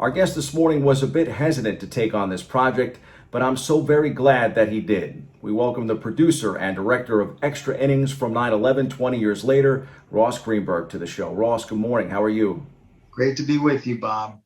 Our guest this morning was a bit hesitant to take on this project, but I'm so very glad that he did. We welcome the producer and director of Extra Innings from 9/11 20 years later, Ross Greenburg, to the show. Ross, good morning. How are you? Great to be with you, Bob.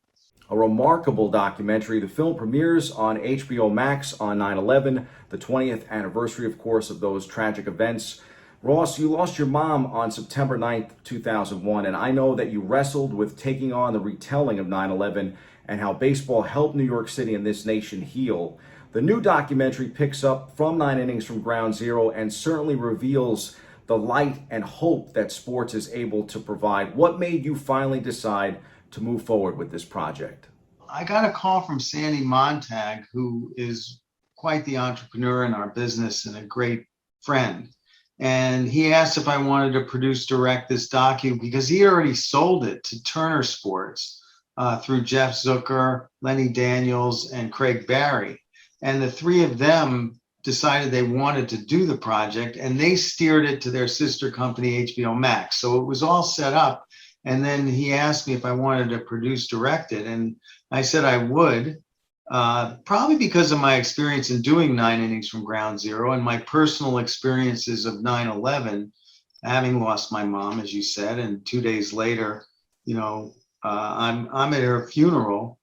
A remarkable documentary. The film premieres on HBO Max on 9/11, the 20th anniversary, of course, of those tragic events. Ross, you lost your mom on September 9th, 2001, and I know that you wrestled with taking on the retelling of 9/11 and how baseball helped New York City and this nation heal. The new documentary picks up from 9 innings from ground zero and certainly reveals the light and hope that sports is able to provide. What made you finally decide to move forward with this project? I got a call from Sandy Montag, who is quite the entrepreneur in our business and a great friend. And he asked if I wanted to produce direct this docu because he already sold it to Turner Sports through Jeff Zucker, Lenny Daniels, and Craig Barry. And the three of them decided they wanted to do the project, and they steered it to their sister company, HBO Max. So it was all set up. And then he asked me if I wanted to produce direct it. And I said I would, probably because of my experience in doing 9 innings from ground zero and my personal experiences of 9/11, having lost my mom, as you said, and 2 days later, I'm at her funeral,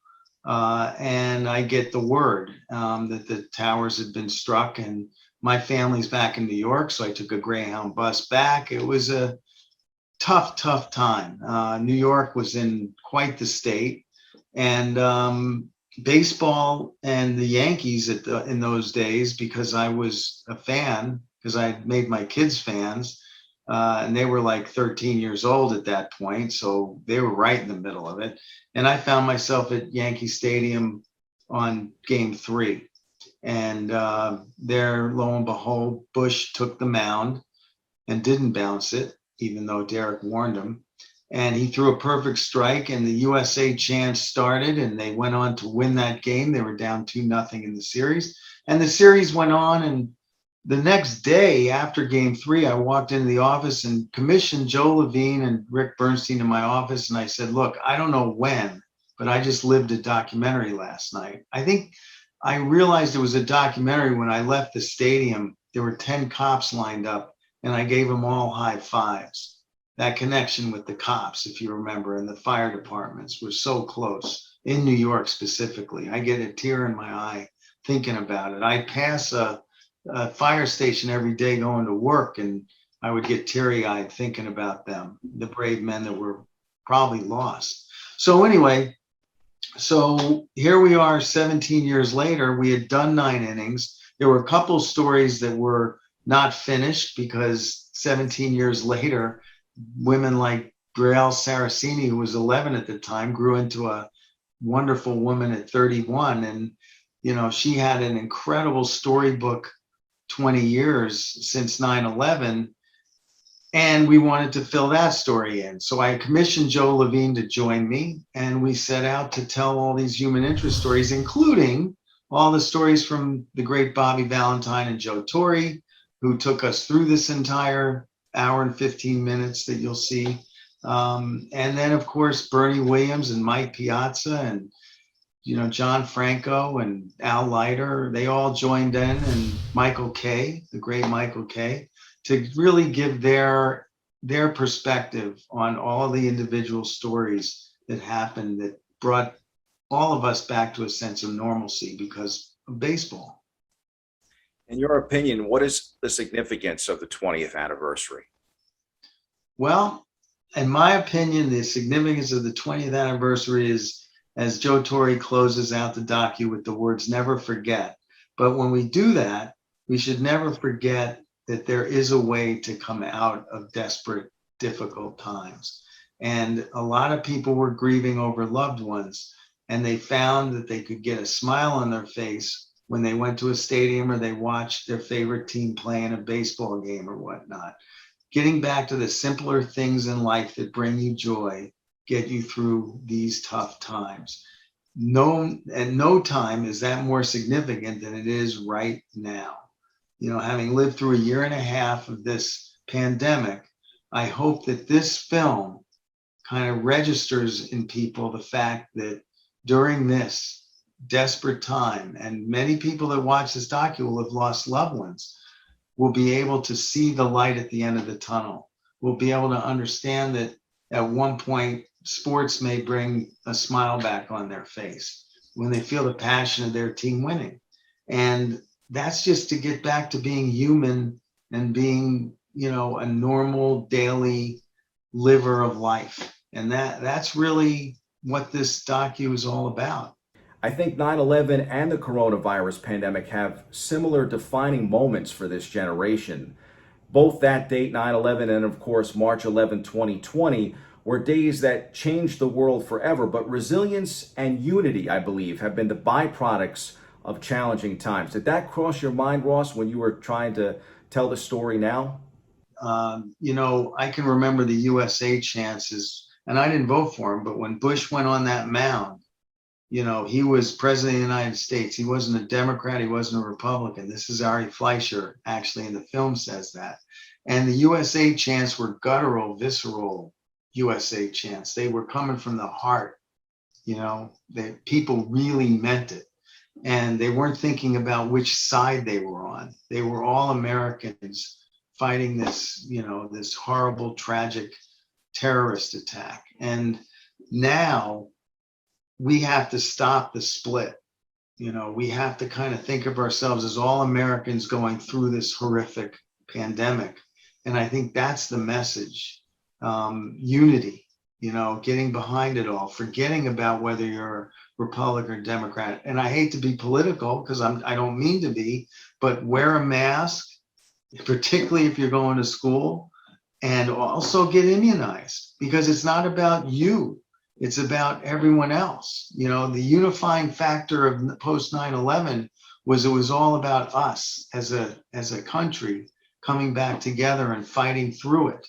and I get the word that the towers had been struck, and my family's back in New York, so I took a Greyhound bus back. It was a tough time. New York was in quite the state, and baseball and the Yankees in those days, because I was a fan, because I had made my kids fans, and they were like 13 years old at that point, so they were right in the middle of it. And I found myself at Yankee Stadium on Game 3, and there, lo and behold, Bush took the mound and didn't bounce it, even though Derek warned him. And he threw a perfect strike, and the USA chants started, and they went on to win that game. They were down 2-0 in the series. And the series went on, and the next day after Game 3, I walked into the office and commissioned Joe Levine and Rick Bernstein in my office. And I said, look, I don't know when, but I just lived a documentary last night. I think I realized it was a documentary when I left the stadium. There were 10 cops lined up, and I gave them all high fives. That connection with the cops, if you remember, and the fire departments was so close in New York specifically. I get a tear in my eye thinking about it. I pass a fire station every day going to work, and I would get teary-eyed thinking about them, the brave men that were probably lost. So anyway, so here we are 17 years later. We had done 9 innings. There were a couple stories that were not finished because 17 years later, women like Brielle Saraceni, who was 11 at the time, grew into a wonderful woman at 31. And, she had an incredible storybook 20 years since 9/11. And we wanted to fill that story in. So I commissioned Joe Levine to join me, and we set out to tell all these human interest stories, including all the stories from the great Bobby Valentine and Joe Torre, who took us through this entire hour and 15 minutes that you'll see. And then, of course, Bernie Williams and Mike Piazza and, John Franco and Al Leiter, they all joined in, and Michael Kay, the great Michael Kay, to really give their perspective on all the individual stories that happened that brought all of us back to a sense of normalcy because of baseball. In your opinion, what is the significance of the 20th anniversary? Well, in my opinion, the significance of the 20th anniversary is, as Joe Torre closes out the docu with the words, never forget. But when we do that, we should never forget that there is a way to come out of desperate, difficult times. And a lot of people were grieving over loved ones, and they found that they could get a smile on their face when they went to a stadium or they watched their favorite team play in a baseball game or whatnot. Getting back to the simpler things in life that bring you joy, get you through these tough times. At no time is that more significant than it is right now. Having lived through a year and a half of this pandemic, I hope that this film kind of registers in people the fact that during this desperate time, and many people that watch this docu will have lost loved ones, will be able to see the light at the end of the tunnel. Will be able to understand that at one point, sports may bring a smile back on their face when they feel the passion of their team winning. And that's just to get back to being human and being, a normal daily liver of life. And that's really what this docu is all about. I think 9/11 and the coronavirus pandemic have similar defining moments for this generation. Both that date, 9/11, and of course March 11, 2020, were days that changed the world forever. But resilience and unity, I believe, have been the byproducts of challenging times. Did that cross your mind, Ross, when you were trying to tell the story now? I can remember the USA chances, and I didn't vote for him, but when Bush went on that mound, he was president of the United States. He wasn't a Democrat. He wasn't a Republican. This is Ari Fleischer, actually, in the film says that. And the USA chants were guttural, visceral USA chants. They were coming from the heart. People really meant it. And they weren't thinking about which side they were on. They were all Americans fighting this, this horrible, tragic terrorist attack. And now we have to stop the split. We have to kind of think of ourselves as all Americans going through this horrific pandemic. And I think that's the message. Unity, getting behind it all, forgetting about whether you're Republican or Democrat. And I hate to be political because I don't mean to be, but wear a mask, particularly if you're going to school, and also get immunized, because it's not about you. It's about everyone else. The unifying factor of post 9/11 was it was all about us as a country coming back together and fighting through it.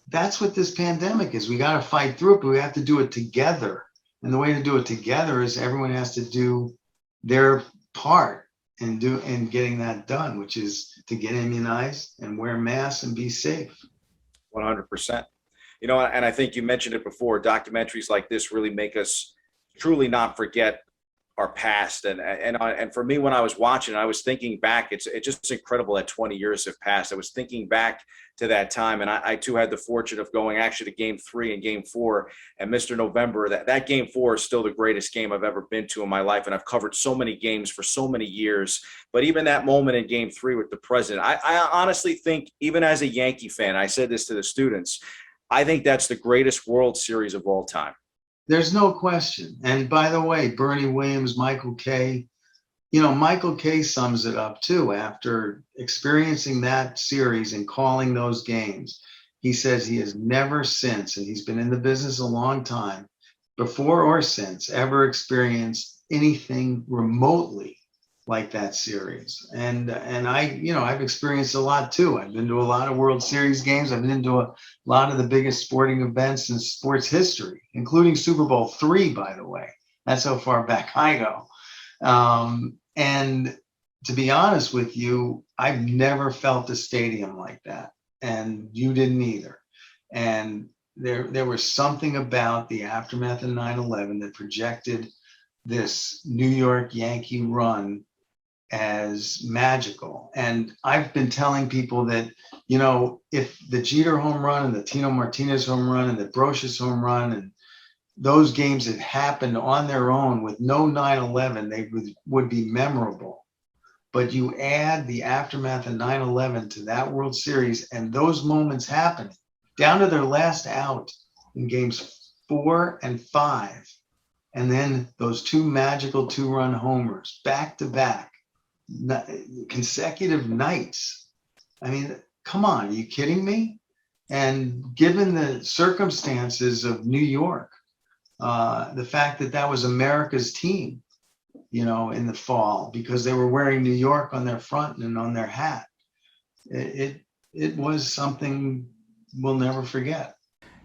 That's what this pandemic is. We got to fight through it, but we have to do it together. And the way to do it together is everyone has to do their part in getting that done, which is to get immunized and wear masks and be safe. 100%. And I think you mentioned it before, documentaries like this really make us truly not forget our past. And for me, when I was watching, I was thinking back, it's just incredible that 20 years have passed. I was thinking back to that time. And I too had the fortune of going actually to Game 3 and Game 4. And Mr. November, that Game 4 is still the greatest game I've ever been to in my life. And I've covered so many games for so many years. But even that moment in Game 3 with the president, I honestly think, even as a Yankee fan, I said this to the students, I think that's the greatest World Series of all time. There's no question. And by the way, Bernie Williams, Michael Kay, Michael Kay sums it up too. After experiencing that series and calling those games, he says he has never since, and he's been in the business a long time, before or since, ever experienced anything remotely like that series. And I've experienced a lot too. I've been to a lot of World Series games. I've been to a lot of the biggest sporting events in sports history, including Super Bowl III, by the way. That's how far back I go. And to be honest with you, I've never felt a stadium like that. And you didn't either. And there was something about the aftermath of 9/11 that projected this New York Yankee run as magical. And I've been telling people that, if the Jeter home run and the Tino Martinez home run and the Brocious home run and those games had happened on their own with no 9/11, they would be memorable. But you add the aftermath of 9/11 to that World Series and those moments happening down to their last out in games 4 and 5. And then those two magical 2-run homers back to back, consecutive nights. I mean, come on, are you kidding me? And given the circumstances of New York, the fact that was America's team, in the fall, because they were wearing New York on their front and on their hat, it was something we'll never forget.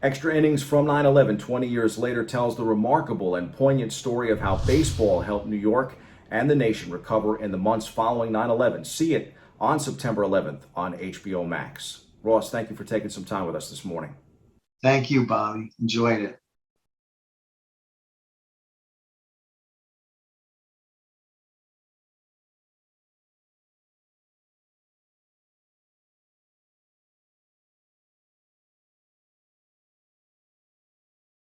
Extra Innings from 9/11, 20 years later, tells the remarkable and poignant story of how baseball helped New York and the nation recover in the months following 9/11. See it on September 11th on HBO Max. Ross, thank you for taking some time with us this morning. Thank you, Bobby. Enjoyed it.